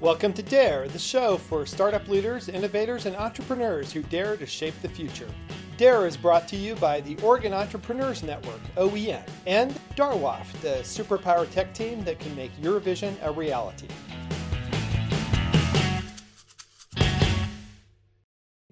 Welcome to Dare, the show for startup leaders, innovators, and entrepreneurs who dare to shape the future. Dare is brought to you by the Oregon Entrepreneurs Network, OEN, and Darwaft, the superpower tech team that can make your vision a reality.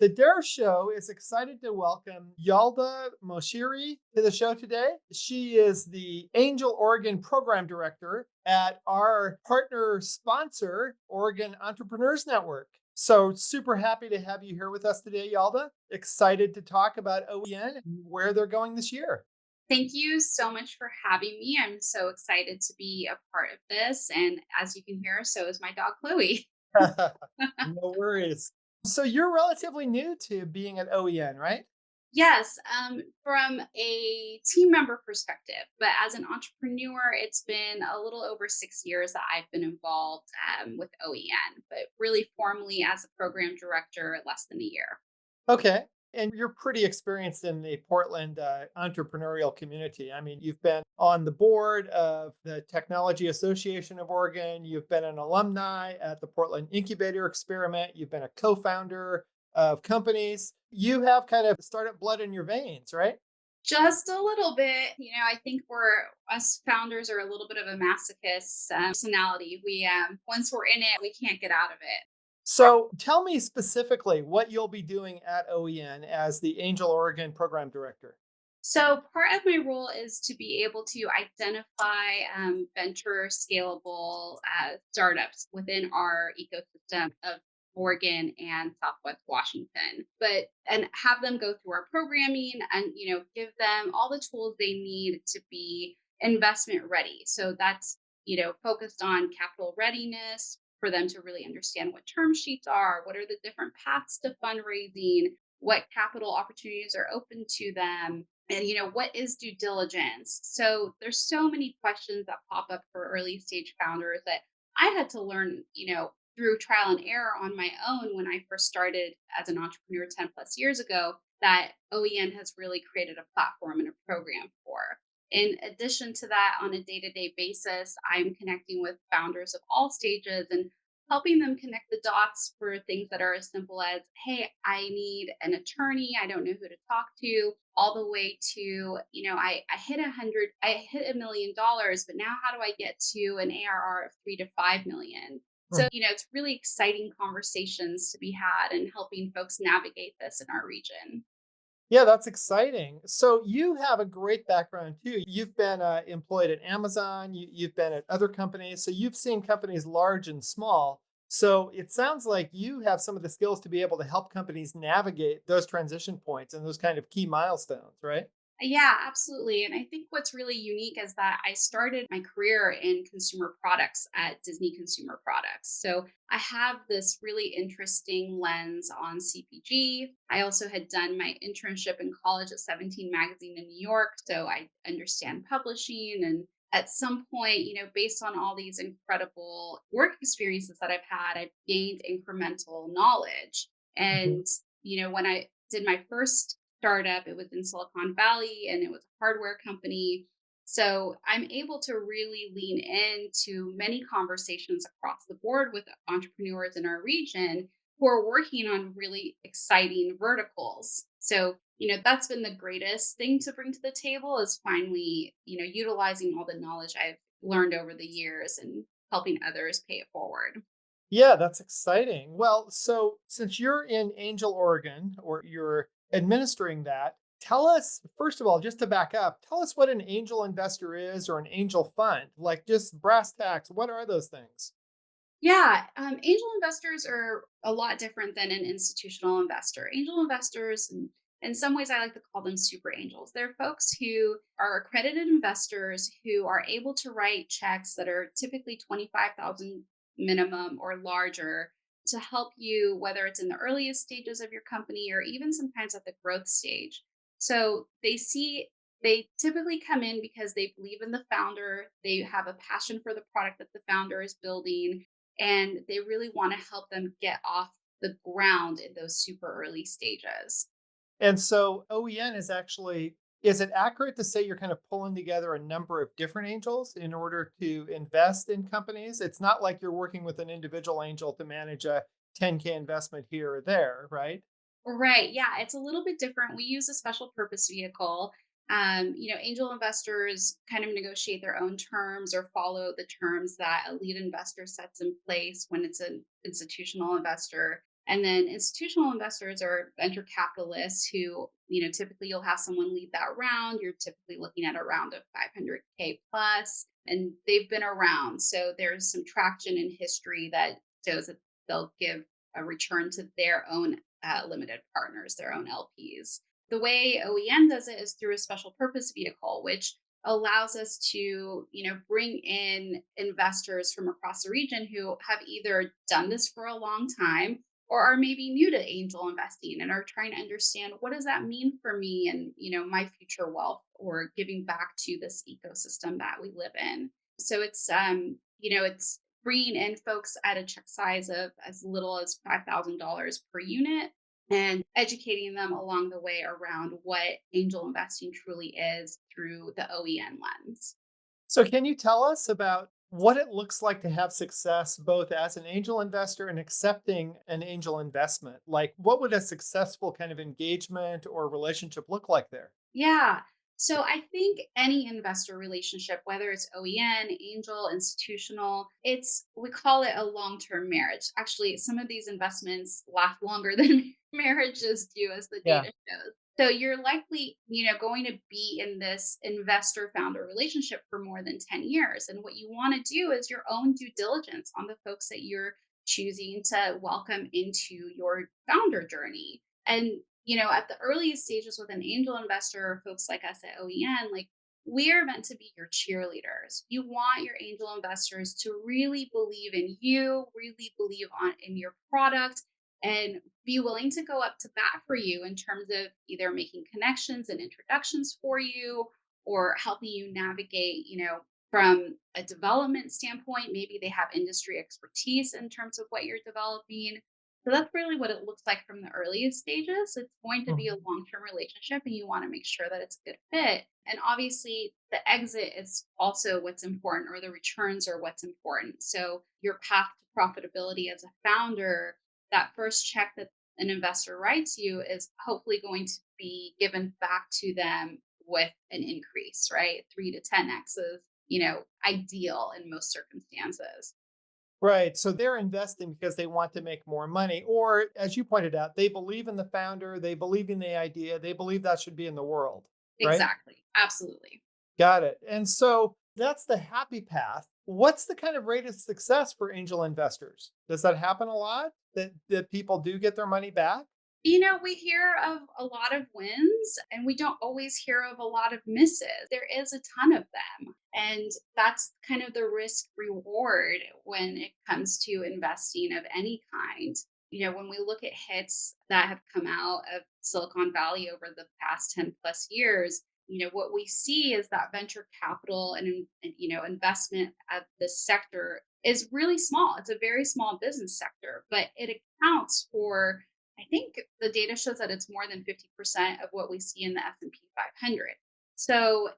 The Dare Show is excited to welcome Yalda Moshiri to the show today. She is the Angel Oregon Program Director at our partner sponsor, Oregon Entrepreneurs Network. So super happy to have you here with us today, Yalda. Excited to talk about OEN and where they're going this year. Thank you so much for having me. I'm so excited to be a part of this. And as you can hear, so is my dog, Chloe. No worries. So you're relatively new to being at OEN, right? Yes, from a team member perspective, but as an entrepreneur, it's been a little over 6 years that I've been involved with OEN, but really formally as a program director, less than a year. Okay. And you're pretty experienced in the Portland entrepreneurial community. I mean, you've been on the board of the Technology Association of Oregon. You've been an alumni at the Portland Incubator Experiment. You've been a co founder of companies. You have kind of startup blood in your veins, right? Just a little bit, I think us founders are a little bit of a masochist personality. Once we're in it, we can't get out of it. So tell me specifically what you'll be doing at OEN as the Angel Oregon Program Director. So, part of my role is to be able to identify venture scalable startups within our ecosystem of Oregon and Southwest Washington, and have them go through our programming and give them all the tools they need to be investment ready. So that's focused on capital readiness for them to really understand what term sheets are, what are the different paths to fundraising, what capital opportunities are open to them, and what is due diligence. So there's so many questions that pop up for early stage founders that I had to learn through trial and error on my own when I first started as an entrepreneur 10 plus years ago, that OEN has really created a platform and a program for. In addition to that, on a day-to-day basis, I'm connecting with founders of all stages and helping them connect the dots for things that are as simple as, hey, I need an attorney, I don't know who to talk to, all the way to, I hit $1 million, but now how do I get to an ARR of 3 to 5 million? So, it's really exciting conversations to be had and helping folks navigate this in our region. Yeah, that's exciting. So you have a great background too. You've been employed at Amazon, you've been at other companies. So you've seen companies large and small. So it sounds like you have some of the skills to be able to help companies navigate those transition points and those kind of key milestones, right? Yeah, absolutely. And I think what's really unique is that I started my career in consumer products at Disney Consumer Products. So I have this really interesting lens on CPG. I also had done my internship in college at 17 Magazine in New York. So I understand publishing. And at some point, based on all these incredible work experiences that I've had, I've gained incremental knowledge. Mhm. And, when I did my first startup. It was in Silicon Valley and it was a hardware company. So I'm able to really lean into many conversations across the board with entrepreneurs in our region who are working on really exciting verticals. So, that's been the greatest thing to bring to the table is finally, utilizing all the knowledge I've learned over the years and helping others pay it forward. Yeah, that's exciting. Well, so since you're in Angel, Oregon, or you're administering that, tell us, first of all, just to back up, tell us what an angel investor is or an angel fund, like just brass tacks. What are those things? Yeah, angel investors are a lot different than an institutional investor. Angel investors, in some ways, I like to call them super angels. They're folks who are accredited investors who are able to write checks that are typically 25,000 minimum or larger to help you, whether it's in the earliest stages of your company or even sometimes at the growth stage. So they typically come in because they believe in the founder, they have a passion for the product that the founder is building, and they really want to help them get off the ground in those super early stages. And so OEN is actually Is it accurate to say you're kind of pulling together a number of different angels in order to invest in companies? It's not like you're working with an individual angel to manage a 10K investment here or there, right? Right. Yeah. It's a little bit different. We use a special purpose vehicle. Angel investors kind of negotiate their own terms or follow the terms that a lead investor sets in place when it's an institutional investor. And then institutional investors are venture capitalists who, typically you'll have someone lead that round. You're typically looking at a round of 500K plus, and they've been around. So there's some traction in history that shows that they'll give a return to their own limited partners, their own LPs. The way OEN does it is through a special purpose vehicle, which allows us to, bring in investors from across the region who have either done this for a long time or are maybe new to angel investing and are trying to understand what does that mean for me and, my future wealth or giving back to this ecosystem that we live in. So it's bringing in folks at a check size of as little as $5,000 per unit and educating them along the way around what angel investing truly is through the OEN lens. So, can you tell us about what it looks like to have success both as an angel investor and accepting an angel investment? Like, what would a successful kind of engagement or relationship look like there? Yeah. So I think any investor relationship, whether it's OEN, angel, institutional, we call it a long-term marriage. Actually, some of these investments last longer than marriages do, as the Yeah. data shows. So you're likely, going to be in this investor founder relationship for more than 10 years. And what you want to do is your own due diligence on the folks that you're choosing to welcome into your founder journey. And at the earliest stages with an angel investor or folks like us at OEN, like we are meant to be your cheerleaders. You want your angel investors to really believe in you, really believe in your product, and be willing to go up to bat for you in terms of either making connections and introductions for you or helping you navigate, from a development standpoint. Maybe they have industry expertise in terms of what you're developing, so that's really what it looks like from the earliest stages. It's going to be a Mhm. long-term relationship and you want to make sure that it's a good fit. And obviously the exit is also what's important or the returns are what's important. So your path to profitability as a founder, that first check that an investor writes you is hopefully going to be given back to them with an increase, right? 3 to 10x is, ideal in most circumstances. Right. So they're investing because they want to make more money. Or, as you pointed out, they believe in the founder, they believe in the idea, they believe that should be in the world. Right. Exactly. Absolutely. Got it. And so that's the happy path. What's the kind of rate of success for angel investors? Does that happen a lot that people do get their money back? We hear of a lot of wins and we don't always hear of a lot of misses. There is a ton of them. And that's kind of the risk reward when it comes to investing of any kind. When we look at hits that have come out of Silicon Valley over the past 10 plus years, what we see is that venture capital and investment at this sector is really small. It's a very small business sector, but it accounts for, I think the data shows that it's more than 50% of what we see in the S&P 500. So,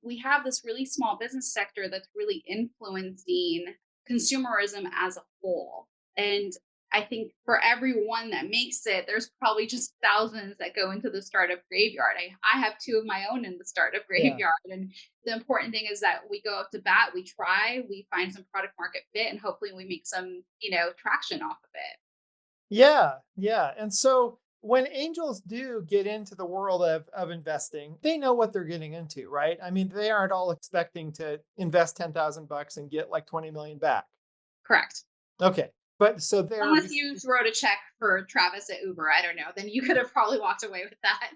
we have this really small business sector that's really influencing consumerism as a whole. And I think for everyone that makes it, there's probably just thousands that go into the startup graveyard. I have two of my own in the startup Yeah. graveyard. And the important thing is that we go up to bat, we try, we find some product market fit, and hopefully we make some, traction off of it. Yeah. Yeah. And so when angels do get into the world of investing, they know what they're getting into, right? I mean, they aren't all expecting to invest 10,000 bucks and get like 20 million back. Correct. Okay. But so they're Unless you wrote a check for Travis at Uber, I don't know, then you could have probably walked away with that.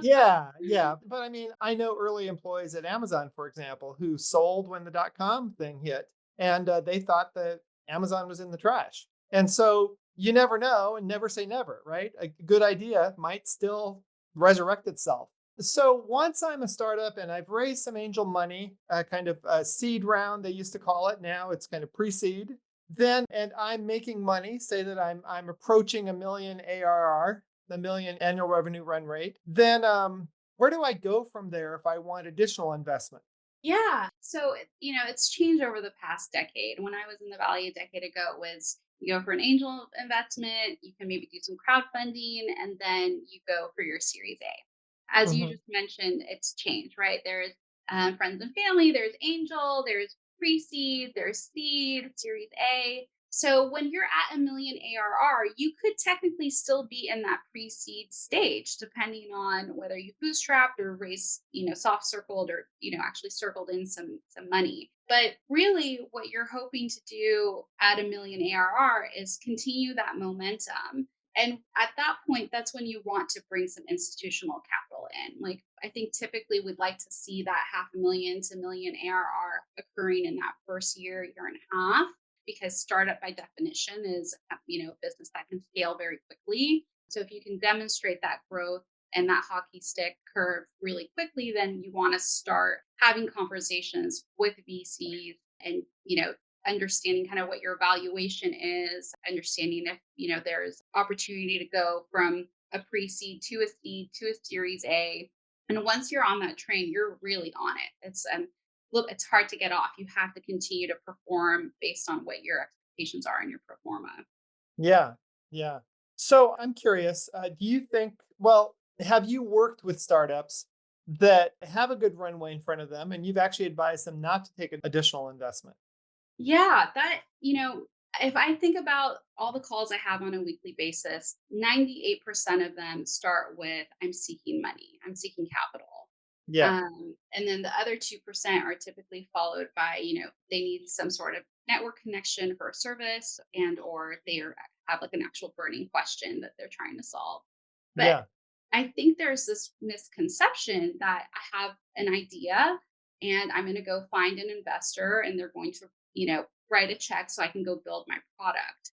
Yeah, yeah. But I mean, I know early employees at Amazon, for example, who sold when the dot com thing hit, and they thought that Amazon was in the trash. And so you never know and never say never, right? A good idea might still resurrect itself. So once I'm a startup and I've raised some angel money, kind of a seed round, they used to call it. Now it's kind of pre-seed. Then, and I'm making money, say that I'm approaching a million ARR, the million annual revenue run rate, then Where do I go from there if I want additional investment? Yeah. So, it's changed over the past decade. When I was in the Valley a decade ago, it was you go for an angel investment, you can maybe do some crowdfunding, and then you go for your Series A. As you Hmm. just mentioned, it's changed, right? There's friends and family, there's angel, there's pre seed, there's seed, Series A. So when you're at a million ARR, you could technically still be in that pre-seed stage, depending on whether you bootstrapped or raised, soft circled or, actually circled in some money. But really what you're hoping to do at a million ARR is continue that momentum. And at that point, that's when you want to bring some institutional capital in. Like I think typically we'd like to see that 500,000 to million ARR occurring in that first year, year and a half, because startup by definition is a business that can scale very quickly. So if you can demonstrate that growth and that hockey stick curve really quickly, then you want to start having conversations with VCs and understanding kind of what your valuation is, understanding if there's opportunity to go from a pre-seed to a seed to a series A. And once you're on that train, you're really on it. Look, it's hard to get off. You have to continue to perform based on what your expectations are in your pro forma. Yeah, yeah. So I'm curious, do you think, well, have you worked with startups that have a good runway in front of them and you've actually advised them not to take additional investment? Yeah, if I think about all the calls I have on a weekly basis, 98% of them start with I'm seeking money, I'm seeking capital. Yeah, And then the other 2% are typically followed by, they need some sort of network connection for a service or have like an actual burning question that they're trying to solve. But yeah, I think there's this misconception that I have an idea and I'm going to go find an investor and they're going to, write a check so I can go build my product.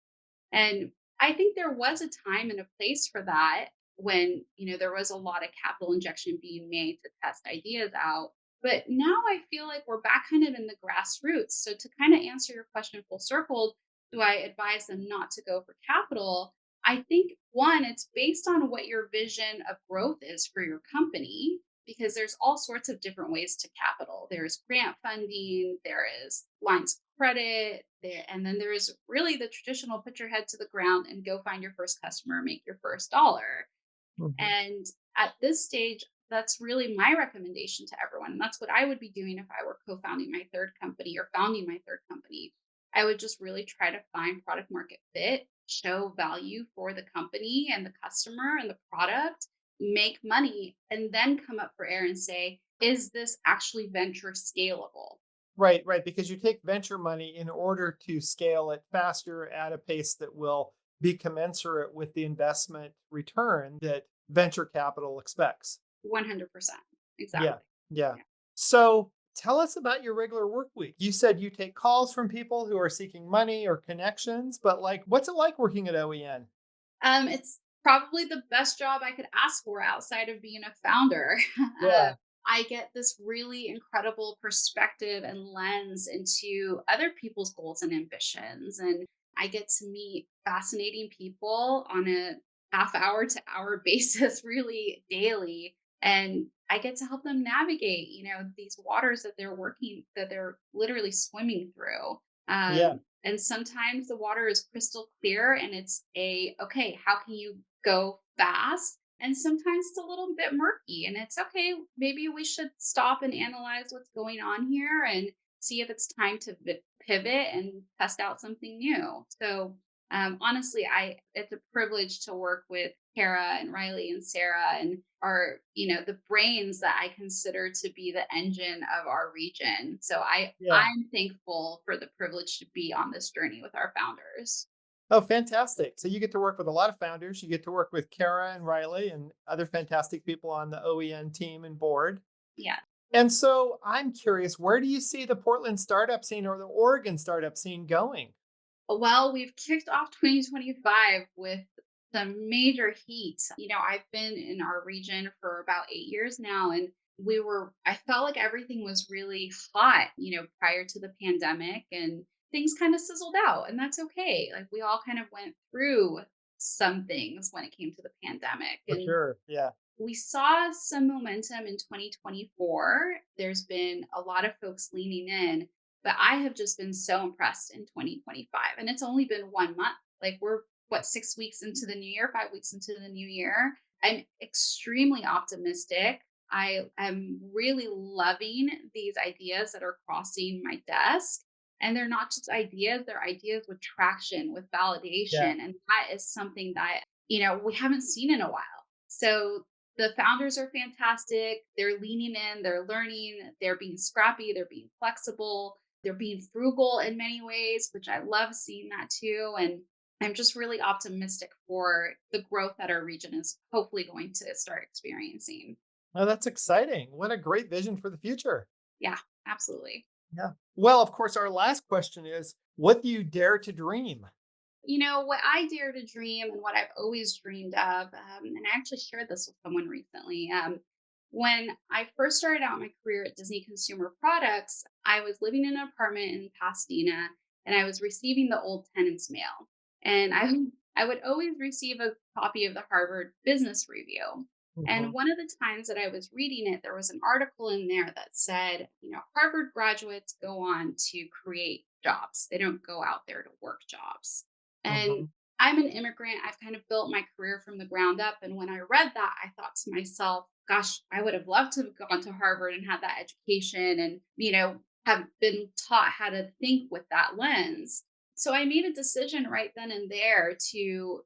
And I think there was a time and a place for that when, there was a lot of capital injection being made to test ideas out. But now I feel like we're back kind of in the grassroots. So to kind of answer your question full circle, do I advise them not to go for capital? I think one, it's based on what your vision of growth is for your company, because there's all sorts of different ways to capital. There's grant funding, there is lines of credit, and then there is really the traditional put your head to the ground and go find your first customer, make your first dollar. mhm, And at this stage, that's really my recommendation to everyone. And that's what I would be doing if I were co founding my third company or founding my third company. I would just really try to find product market fit, show value for the company and the customer and the product, make money, and then come up for air and say, is this actually venture scalable? right, right. Because you take venture money in order to scale it faster at a pace that will be commensurate with the investment return that venture capital expects. 100%. Yeah, Exactly. yeah. Yeah. So tell us about your regular work week. You said you take calls from people who are seeking money or connections, but like, what's it like working at OEN? It's probably the best job I could ask for outside of being a founder. uh, Yeah, I get this really incredible perspective and lens into other people's goals and ambitions. And I get to meet fascinating people on a half hour to hour basis, really daily. And I get to help them navigate, these waters that they're literally swimming through. yeah, And sometimes the water is crystal clear and okay, how can you go fast? And sometimes it's a little bit murky and it's okay. Maybe we should stop and analyze what's going on here and see if it's time to pivot and test out something new. So, honestly, it's a privilege to work with Kara and Riley and Sarah and are, the brains that I consider to be the engine of our region. So yeah. I'm thankful for the privilege to be on this journey with our founders. Oh, fantastic. So you get to work with a lot of founders. You get to work with Kara and Riley and other fantastic people on the OEN team and board. Yeah. And so I'm curious, where do you see the Portland startup scene or the Oregon startup scene going? Well, we've kicked off 2025 with some major heat. I've been in our region for about 8 years now, and I felt like everything was really hot, prior to the pandemic, and things kind of sizzled out, and that's okay. Like we all kind of went through some things when it came to the pandemic. For And sure. Yeah. We saw some momentum in 2024. There's been a lot of folks leaning in, but I have just been so impressed in 2025. And it's only been 1 month. Like we're what, 6 weeks into the new year, 5 weeks into the new year. I'm extremely optimistic. I am really loving these ideas that are crossing my desk. And they're not just ideas, they're ideas with traction, with Yeah. validation. And that is something that, we haven't seen in a while. So the founders are fantastic. They're leaning in, they're learning, they're being scrappy, they're being flexible, they're being frugal in many ways, which I love seeing that too. And I'm just really optimistic for the growth that our region is hopefully going to start experiencing. Oh, that's exciting. What a great vision for the future. Yeah, absolutely. Yeah. Well, of course, our last question is, what do you dare to dream? What I dare to dream and what I've always dreamed of, and I actually shared this with someone recently. When I first started out my career at Disney Consumer Products, I was living in an apartment in Pasadena and I was receiving the old tenants' mail. And I would always receive a copy of the Harvard Business Review. And Mhm. one of the times that I was reading it, there was an article in there that said, Harvard graduates go on to create jobs. They don't go out there to work jobs. And Mhm. I'm an immigrant. I've kind of built my career from the ground up. And when I read that, I thought to myself, gosh, I would have loved to have gone to Harvard and had that education and, have been taught how to think with that lens. So I made a decision right then and there to,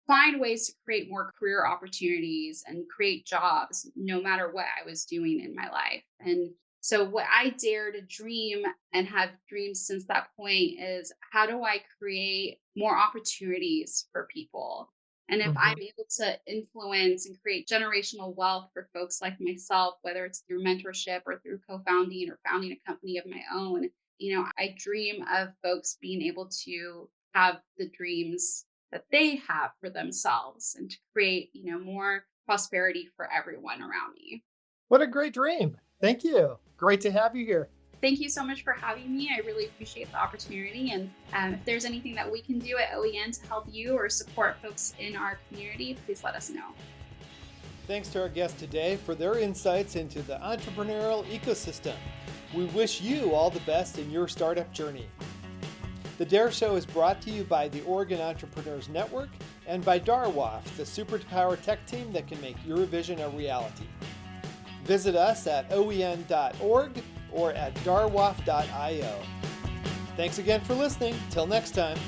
find ways to create more career opportunities and create jobs no matter what I was doing in my life. And so, what I dare to dream and have dreamed since that point is how do I create more opportunities for people? And if I'm Mhm. able to influence and create generational wealth for folks like myself, whether it's through mentorship or through co founding or founding a company of my own, I dream of folks being able to have the dreams that they have for themselves and to create, more prosperity for everyone around me. What a great dream. Thank you. Great to have you here. Thank you so much for having me. I really appreciate the opportunity. And if there's anything that we can do at OEN to help you or support folks in our community, please let us know. Thanks to our guests today for their insights into the entrepreneurial ecosystem. We wish you all the best in your startup journey. The Dare Show is brought to you by the Oregon Entrepreneurs Network and by Darwaf, the superpower tech team that can make your vision a reality. Visit us at oen.org or at darwaf.io. Thanks again for listening. Till next time.